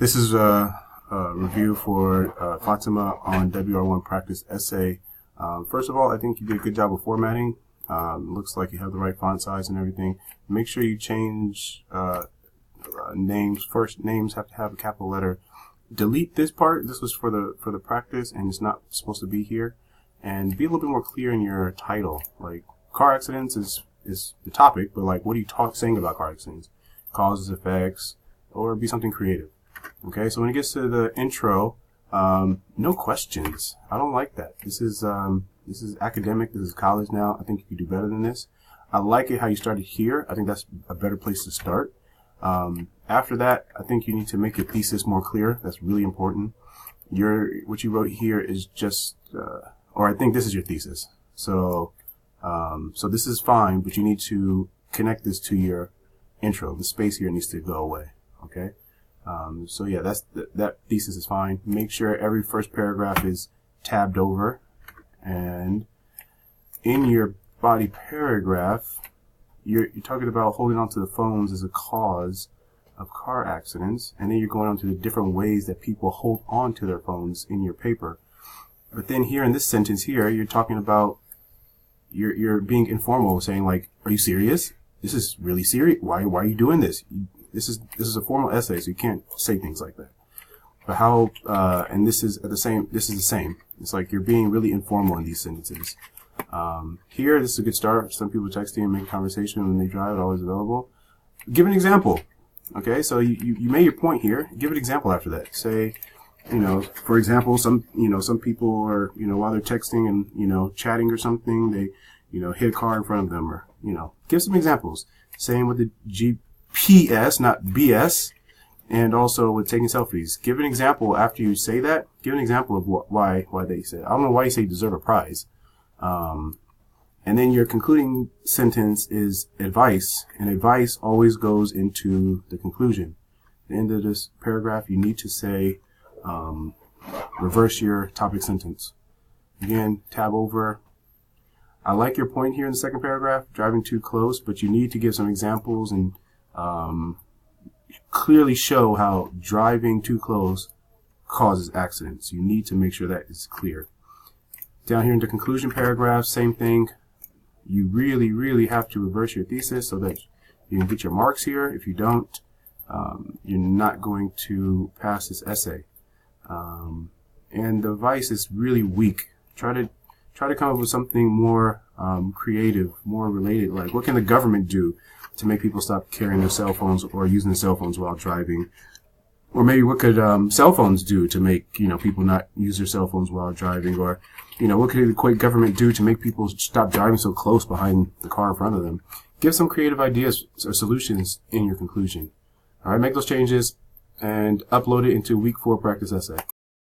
This is a review for Fatima on WR1 practice essay. First of all, I think you did a good job of formatting. Looks like you have the right font size and everything. Make sure you change names. First, names have to have a capital letter. Delete this part. This was for the practice, and it's not supposed to be here. And be a little bit more clear in your title. Like, car accidents is the topic, but like, what are you saying about car accidents? Causes, effects, or be something creative. Okay, so when it gets to the intro, no questions. I don't like that. This is academic. This is college now. I think you can do better than this. I like it how you started here. I think that's a better place to start. After that, I think you need to make your thesis more clear. That's really important. What you wrote here is just, or I think this is your thesis. So this is fine, but you need to connect this to your intro. The space here needs to go away. Okay. So yeah, that thesis is fine. Make sure every first paragraph is tabbed over, and in your body paragraph, you're talking about holding on to the phones as a cause of car accidents, and then you're going on to the different ways that people hold on to their phones in your paper. But then here in this sentence here, you're talking about you're being informal, saying like, "Are you serious? This is really serious. Why are you doing this? This is a formal essay, so you can't say things like that." But how? And this is the same. It's like you're being really informal in these sentences. Here, this is a good start. Some people texting and make conversation when they drive. Always available. Give an example. Okay, so you made your point here. Give an example after that. Say, for example, some people are, while they're texting and, chatting or something, they, hit a car in front of them, or, give some examples. Same with the GPS, not BS, and also with taking selfies. Give an example after you say that. Give an example of why they say it. I don't know why you say you deserve a prize. And then your concluding sentence is advice, and advice always goes into the conclusion. At the end of this paragraph, you need to say, reverse your topic sentence. Again, tab over. I like your point here in the second paragraph, driving too close, but you need to give some examples and clearly show how driving too close causes accidents. You need to make sure that is clear. Down here in the conclusion paragraph, same thing. You really, really have to reverse your thesis so that you can get your marks here. If you don't, you're not going to pass this essay. And the advice is really weak. Try to come up with something more creative, more related. Like, what can the government do to make people stop carrying their cell phones or using their cell phones while driving? Or maybe what could cell phones do to make people not use their cell phones while driving? Or what could the government do to make people stop driving so close behind the car in front of them? Give some creative ideas or solutions in your conclusion. All right, make those changes and upload it into week 4 practice essay.